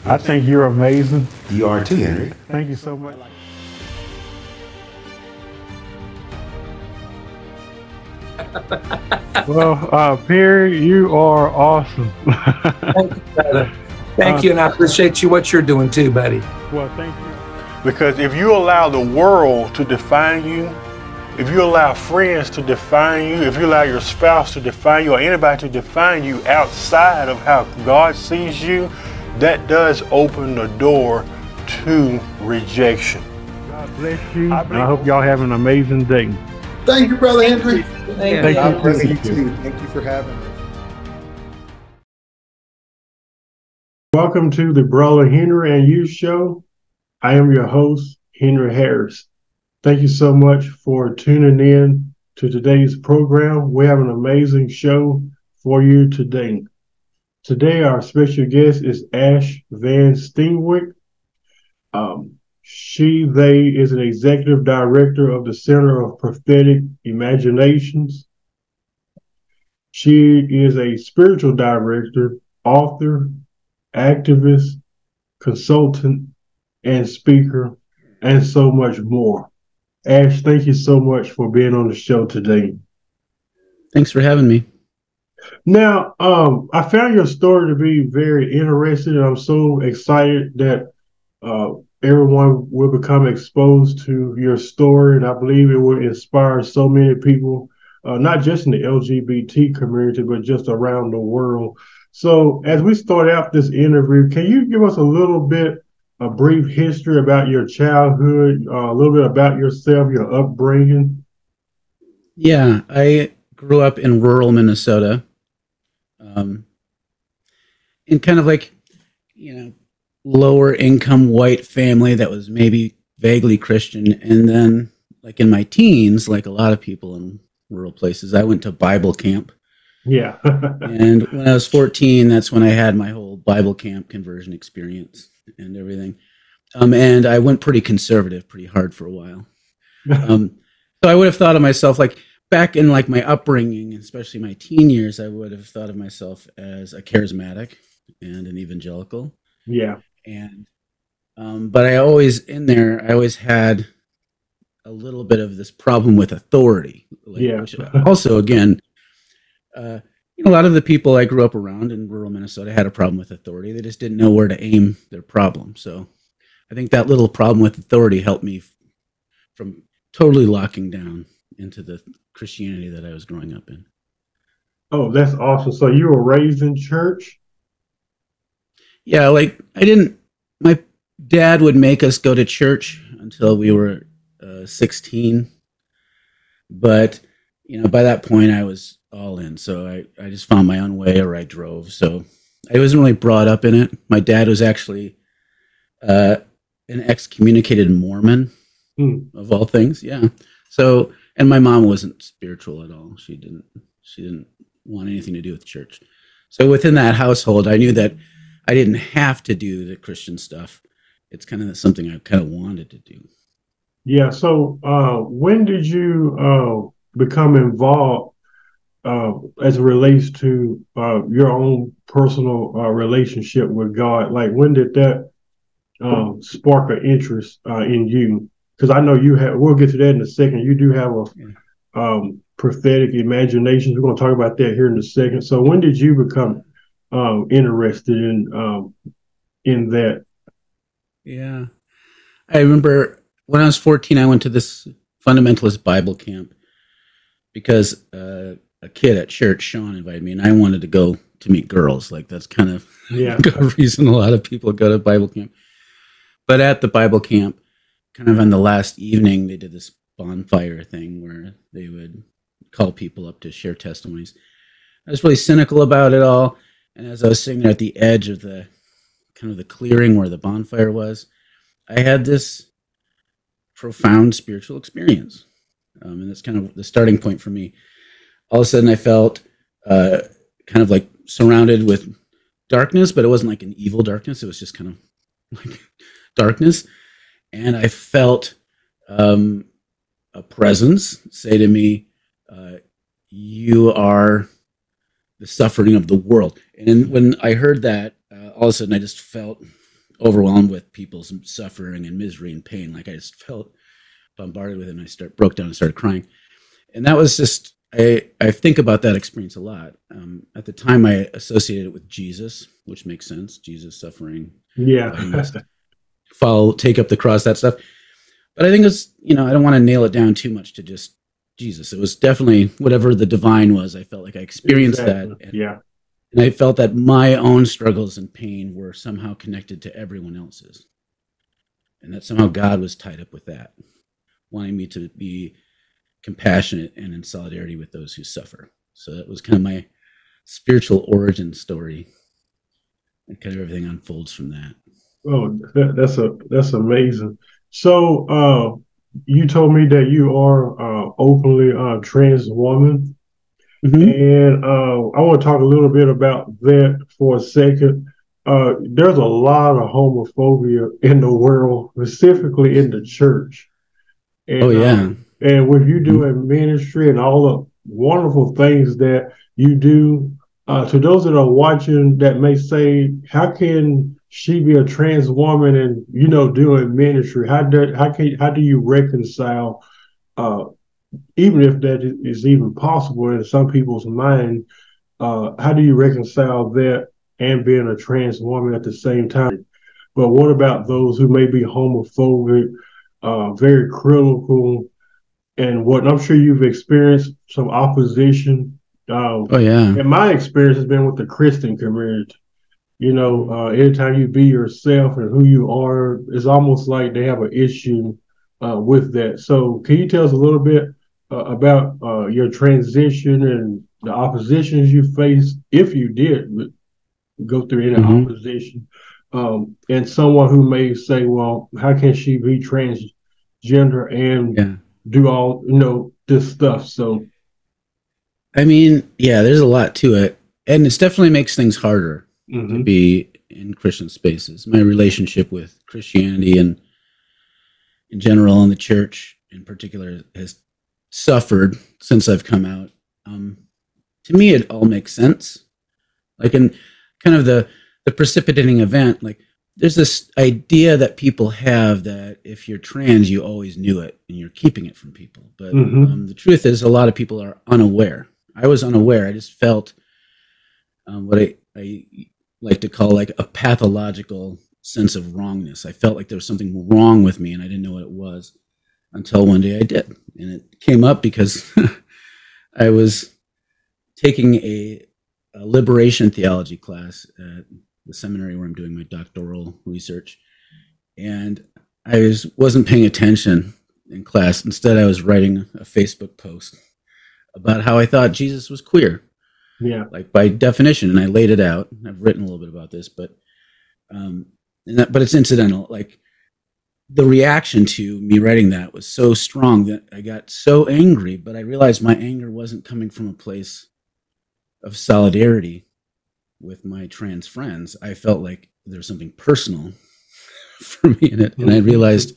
I think you're amazing. You are too, Henry. Thank you so much. Well, Perry, you are awesome. Thank you, brother. Thank you, and I appreciate you, what you're doing too, buddy. Well, thank you. Because if you allow the world to define you, if you allow friends to define you, if you allow your spouse to define you, or anybody to define you outside of how God sees you, that does open the door to rejection. God bless you, and I hope y'all have an amazing day. Thank you, Brother Henry. Thank you. God bless you too. Thank you for having us. Welcome to the Brother Henry and You Show. I am your host, Henry Harris. Thank you so much for tuning in to today's program. We have an amazing show for you today. Today, our special guest is Ashe Van Steenwyk. They is an executive director of the Center of Prophetic Imaginations. She is a spiritual director, author, activist, consultant, and speaker, and so much more. Ashe, thank you so much for being on the show today. Thanks for having me. Now, I found your story to be very interesting, and I'm so excited that everyone will become exposed to your story, and I believe it will inspire so many people, not just in the LGBT community, but just around the world. So as we start out this interview, can you give us a brief history about your childhood, a little bit about yourself, your upbringing? Yeah, I grew up in rural Minnesota, in kind of like, lower income white family that was maybe vaguely Christian. And then like in my teens, like a lot of people in rural places, I went to Bible camp. Yeah. And when I was 14, that's when I had my whole Bible camp conversion experience and everything. And I went pretty conservative, pretty hard for a while. So I would have thought of myself, like back in like my upbringing, especially my teen years, I would have thought of myself as a charismatic and an evangelical. Yeah. And but I always had a little bit of this problem with authority. Which also, again, a lot of the people I grew up around in rural Minnesota had a problem with authority. They just didn't know where to aim their problem. So I think that little problem with authority helped me from totally locking down into the Christianity that I was growing up in. Oh, that's awesome. So you were raised in church? Yeah, my dad would make us go to church until we were 16. But, by that point I was all in. So I just found my own way, or I drove. So I wasn't really brought up in it. My dad was actually an excommunicated Mormon, of all things. Yeah. So, and my mom wasn't spiritual at all. She didn't want anything to do with church. So within that household, I knew that I didn't have to do the Christian stuff. It's kind of something I kind of wanted to do. Yeah. So when did you become involved as it relates to your own personal relationship with God? Like, when did that spark an interest in you? Because I know we'll get to that in a second. You do have a prophetic imaginations. We're going to talk about that here in a second. So when did you become interested in that? Yeah. I remember when I was 14, I went to this fundamentalist Bible camp because a kid at church, Sean, invited me, and I wanted to go to meet girls. Like, that's kind of a reason a lot of people go to Bible camp. But at the Bible camp, kind of on the last evening, they did this bonfire thing where they would call people up to share testimonies. I was really cynical about it all. And as I was sitting there at the edge of the kind of the clearing where the bonfire was, I had this profound spiritual experience. And that's kind of the starting point for me. All of a sudden I felt kind of like surrounded with darkness, but it wasn't like an evil darkness. It was just kind of like darkness. And I felt a presence say to me, you are the suffering of the world. And when I heard that, all of a sudden I just felt overwhelmed with people's suffering and misery and pain. Like I just felt bombarded with it, and I broke down and started crying. And that was just, I think about that experience a lot. At the time, I associated it with Jesus, which makes sense. Jesus suffering, Yeah. take up the cross, that stuff. But I think it's, I don't want to nail it down too much to just Jesus. It was definitely whatever the divine was. I felt like I experienced Exactly. that. Yeah. And I felt that my own struggles and pain were somehow connected to everyone else's. And that somehow God was tied up with that, wanting me to be compassionate and in solidarity with those who suffer. So that was kind of my spiritual origin story. And kind of everything unfolds from that. Oh, that's amazing. So, you told me that you are openly trans woman, Mm-hmm. and I want to talk a little bit about that for a second. There's a lot of homophobia in the world, specifically in the church, Oh, and yeah. with you Mm-hmm. doing ministry and all the wonderful things that you do. To those that are watching that may say, how can she be a trans woman and doing ministry? How do you reconcile, uh, even if that is even possible in some people's mind? How do you reconcile that and being a trans woman at the same time? But what about those who may be homophobic, very critical, and what I'm sure you've experienced some opposition. Oh, yeah. And my experience has been with the Christian community. Anytime you be yourself and who you are, it's almost like they have an issue with that. So, can you tell us a little bit about your transition and the oppositions you faced, if you did go through any Mm-hmm. opposition, and someone who may say, "Well, how can she be transgender and Yeah. do all this stuff?" So, I mean, yeah, there's a lot to it. And it definitely makes things harder to mm-hmm, be in Christian spaces. My relationship with Christianity and in general and the church in particular has suffered since I've come out. To me, it all makes sense. Like in kind of the precipitating event, like there's this idea that people have that if you're trans, you always knew it and you're keeping it from people. But mm-hmm, the truth is, a lot of people are unaware. I was unaware. I just felt what I like to call like a pathological sense of wrongness. I felt like there was something wrong with me and I didn't know what it was until one day I did. And it came up because I was taking a liberation theology class at the seminary where I'm doing my doctoral research. And I wasn't paying attention in class. Instead, I was writing a Facebook post about how I thought Jesus was queer. yeah, Like by definition, and I laid it out. I've written a little bit about this, but but it's incidental. Like the reaction to me writing that was so strong that I got so angry, but I realized my anger wasn't coming from a place of solidarity with my trans friends. I felt like there was something personal for me in it, and I realized,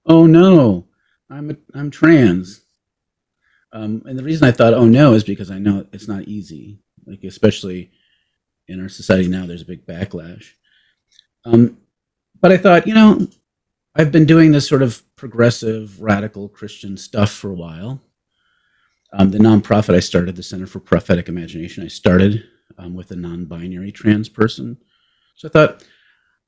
oh no, I'm trans. And the reason I thought, oh no, is because I know it's not easy. Like especially in our society now, there's a big backlash. But I thought, I've been doing this sort of progressive, radical Christian stuff for a while. The nonprofit I started, the Center for Prophetic Imagination, I started with a non-binary trans person. So I thought,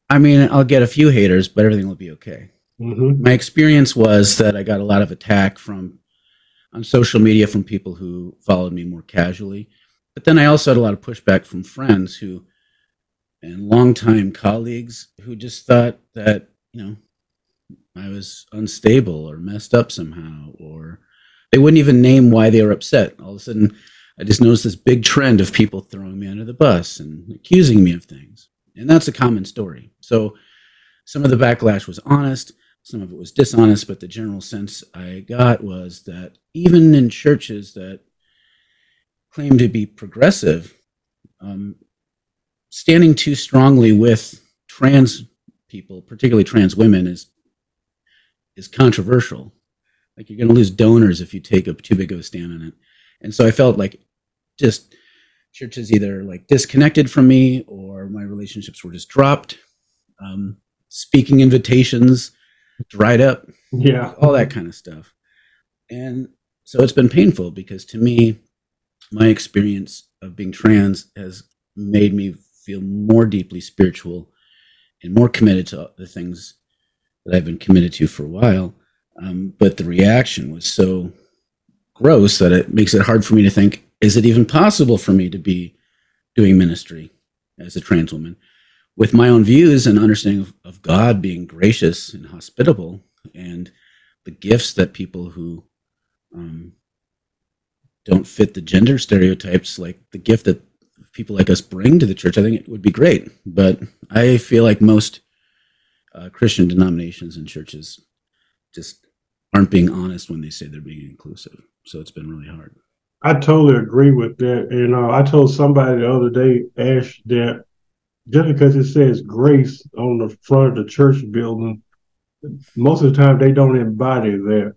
I'll get a few haters, but everything will be okay. mm-hmm, My experience was that I got a lot of attack on social media from people who followed me more casually. But then I also had a lot of pushback from friends and longtime colleagues who just thought that, I was unstable or messed up somehow, or they wouldn't even name why they were upset. All of a sudden, I just noticed this big trend of people throwing me under the bus and accusing me of things. And that's a common story. So some of the backlash was honest, some of it was dishonest, but the general sense I got was that even in churches that claim to be progressive, standing too strongly with trans people, particularly trans women, is controversial. Like you're going to lose donors if you take too big of a stand on it. And so I felt like just churches either like disconnected from me or my relationships were just dropped. speaking invitations dried up, Yeah. all that kind of stuff. And so it's been painful because to me, my experience of being trans has made me feel more deeply spiritual and more committed to the things that I've been committed to for a while. But the reaction was so gross that it makes it hard for me to think, is it even possible for me to be doing ministry as a trans woman with my own views and understanding of God being gracious and hospitable and the gifts that people who don't fit the gender stereotypes, like the gift that people like us bring to the church, I think it would be great. But I feel like most Christian denominations and churches just aren't being honest when they say they're being inclusive. So it's been really hard. I totally agree with that. And I told somebody the other day, Ash, that just because it says grace on the front of the church building, most of the time they don't embody that.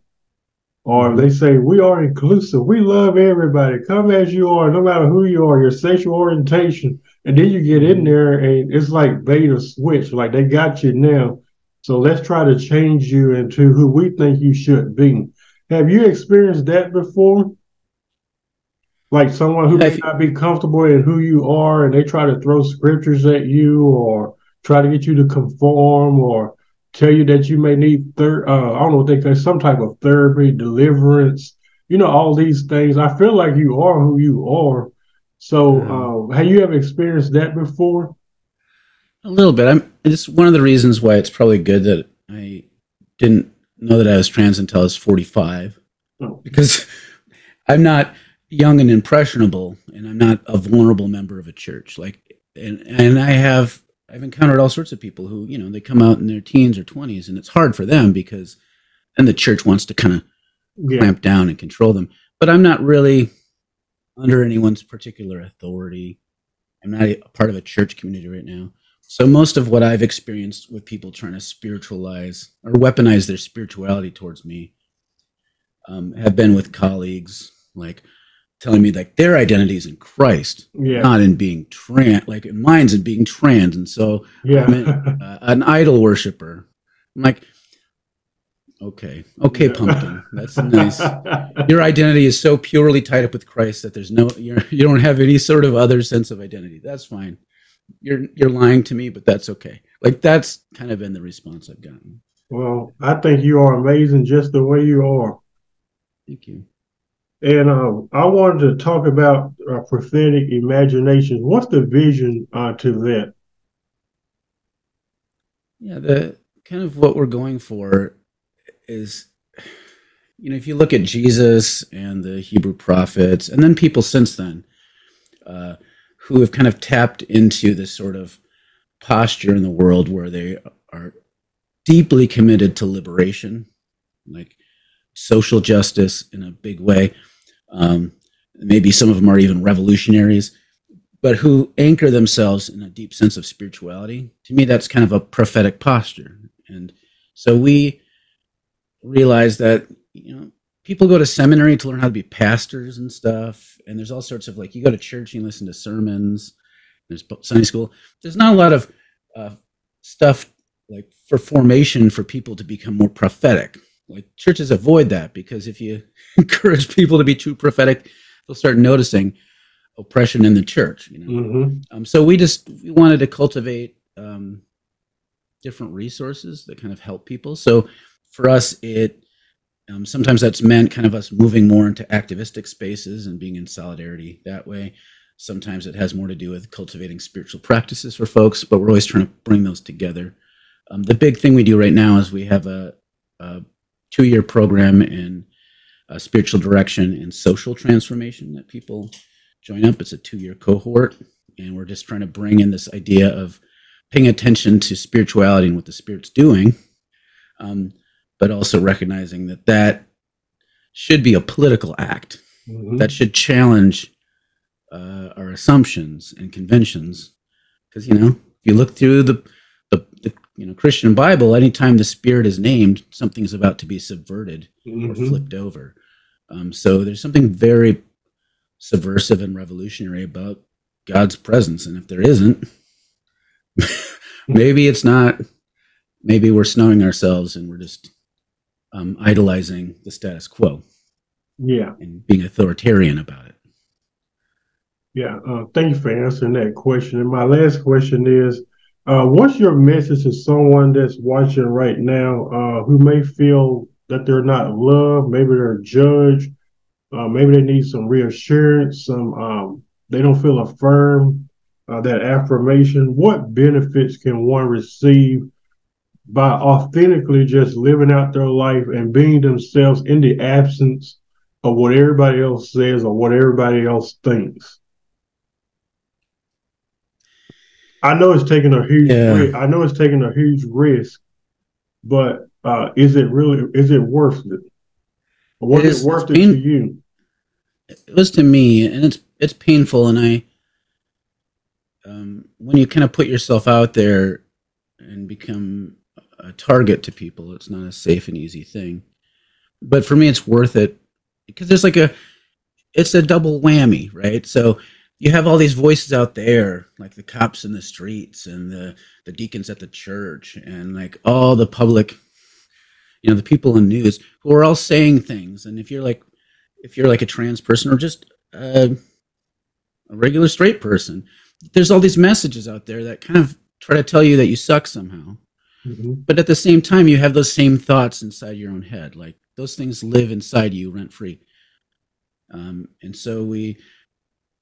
Or they say, we are inclusive. We love everybody. Come as you are, no matter who you are, your sexual orientation. And then you get in there and it's like bait or switch, like they got you now. So let's try to change you into who we think you should be. Have you experienced that before? Like someone who may not be comfortable in who you are and they try to throw scriptures at you or try to get you to conform or tell you that you may need I don't know what they call some type of therapy, deliverance, all these things. I feel like you are who you are. So have you ever experienced that before? A little bit. It's one of the reasons why it's probably good that I didn't know that I was trans until I was 45, because I'm not young and impressionable, and I'm not a vulnerable member of a church. And I've encountered all sorts of people who, they come out in their teens or 20s, and it's hard for them because then the church wants to kind of clamp down and control them. But I'm not really under anyone's particular authority. I'm not a part of a church community right now. So most of what I've experienced with people trying to spiritualize or weaponize their spirituality towards me have been with colleagues, like telling me like their identity is in Christ, not in being trans, like mine's in being trans. And so I'm an idol worshiper. I'm like, okay, pumpkin, that's nice. Your identity is so purely tied up with Christ that you don't have any sort of other sense of identity. That's fine. You're lying to me, but that's okay. Like that's kind of been the response I've gotten. Well, I think you are amazing just the way you are. Thank you. And I wanted to talk about prophetic imaginations. What's the vision to that? Yeah, the kind of what we're going for is, if you look at Jesus and the Hebrew prophets, and then people since then, who have kind of tapped into this sort of posture in the world where they are deeply committed to liberation, like social justice in a big way. Maybe some of them are even revolutionaries, but who anchor themselves in a deep sense of spirituality. To me, that's kind of a prophetic posture. And so we realize that, people go to seminary to learn how to be pastors and stuff. And there's all sorts of you go to church and you listen to sermons. There's Sunday school. There's not a lot of stuff like for formation for people to become more prophetic. Like churches avoid that because if you encourage people to be too prophetic, they'll start noticing oppression in the church. So we wanted to cultivate different resources that kind of help people. So for us, sometimes that's meant kind of us moving more into activistic spaces and being in solidarity that way. Sometimes it has more to do with cultivating spiritual practices for folks, but we're always trying to bring those together. The big thing we do right now is we have a 2-year program in spiritual direction and social transformation that people join up. It's a 2-year cohort, and we're just trying to bring in this idea of paying attention to spirituality and what the Spirit's doing, but also recognizing that should be a political act that should challenge our assumptions and conventions. Because, if you look through the Christian Bible, anytime the Spirit is named, something's about to be subverted or flipped over. So there's something very subversive and revolutionary about God's presence. And if there isn't, Maybe it's not. Maybe we're snowing ourselves and we're just idolizing the status quo. Yeah. And being authoritarian about it. Yeah. Thank you for answering that question. And my last question is, what's your message to someone that's watching right now who may feel that they're not loved, maybe they're judged, maybe they need some reassurance, they don't feel affirmed, that affirmation. What benefits can one receive by authentically just living out their life and being themselves in the absence of what everybody else says or what everybody else thinks? I know it's taking a huge risk. I know it's taking a huge risk, but is it worth it? Or was it worth it to you? It was to me, and it's painful. And when you kind of put yourself out there and become a target to people, it's not a safe and easy thing. But for me, it's worth it because there's it's a double whammy, right? So you have all these voices out there, like the cops in the streets and the deacons at the church and like all the public, the people in news who are all saying things. And if you're like a trans person or just a regular straight person, there's all these messages out there that kind of try to tell you that you suck somehow. Mm-hmm. But at the same time, you have those same thoughts inside your own head. Like those things live inside you rent free. And so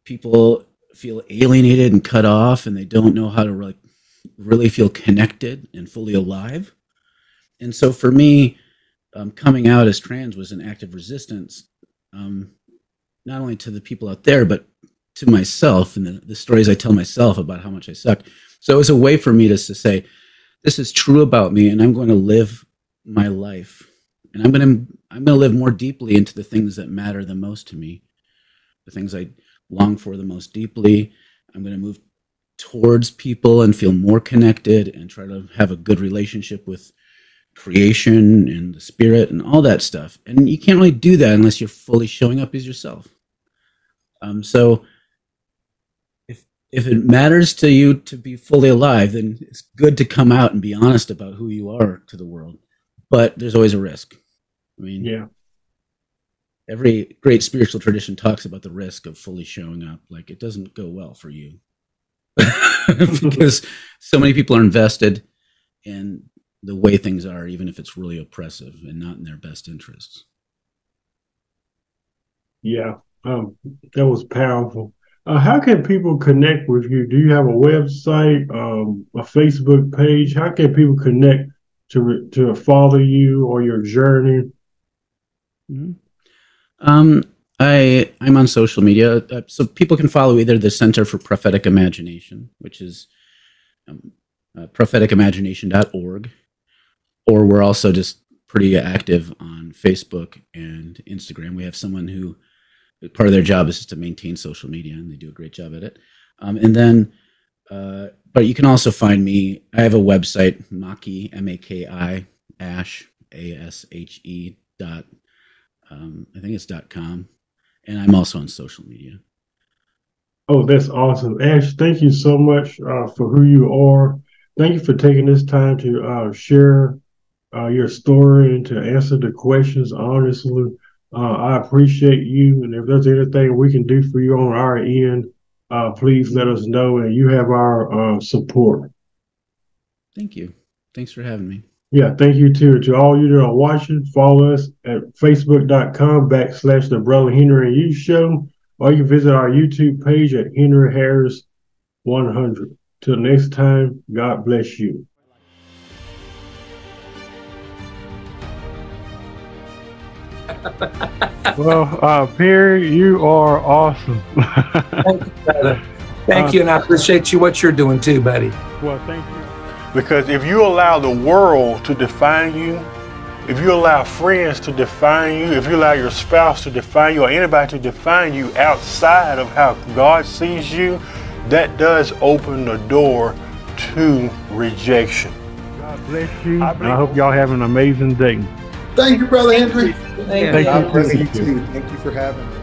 people feel alienated and cut off, and they don't know how to really feel connected and fully alive. And so for me, coming out as trans was an act of resistance, not only to the people out there, but to myself and the stories I tell myself about how much I suck. So it was a way for me to say, this is true about me, and I'm going to live my life. And I'm going to live more deeply into the things that matter the most to me, the things I long for the most deeply. I'm going to move towards people and feel more connected and try to have a good relationship with creation and the spirit and all that stuff. And you can't really do that unless you're fully showing up as yourself. So if it matters to you to be fully alive, then it's good to come out and be honest about who you are to the world. But there's always a risk. I mean, yeah. Every great spiritual tradition talks about the risk of fully showing up. Like it doesn't go well for you because so many people are invested in the way things are, even if it's really oppressive and not in their best interests. Yeah, that was powerful. How can people connect with you? Do you have a website, a Facebook page? How can people connect to follow you or your journey? Mm-hmm. I'm on social media, so people can follow either the Center for Prophetic Imagination, which is prophetikimagination.org, or we're also just pretty active on Facebook and Instagram. We have someone who part of their job is just to maintain social media, and they do a great job at it. But you can also find me. I have a website, Maki, M-A-K-I, Ashe, A-S-H-E dot. I think it's .com, and I'm also on social media. Oh, that's awesome. Ashe, thank you so much for who you are. Thank you for taking this time to share your story and to answer the questions honestly. I appreciate you, and if there's anything we can do for you on our end, please let us know, and you have our support. Thank you. Thanks for having me. Yeah, thank you too. To all you that are watching, follow us at facebook.com/The Brother Henry and You Show, or you can visit our YouTube page at Henry Harris 100. Till next time, God bless you. Well, Perry, you are awesome. Thank you, brother. Thank you, and I appreciate what you're doing too, buddy. Well, thank you. Because if you allow the world to define you, if you allow friends to define you, if you allow your spouse to define you or anybody to define you outside of how God sees you, that does open the door to rejection. God bless you. I hope y'all have an amazing day. Thank you, Brother Henry. Thank you. God bless you too. Thank you for having me.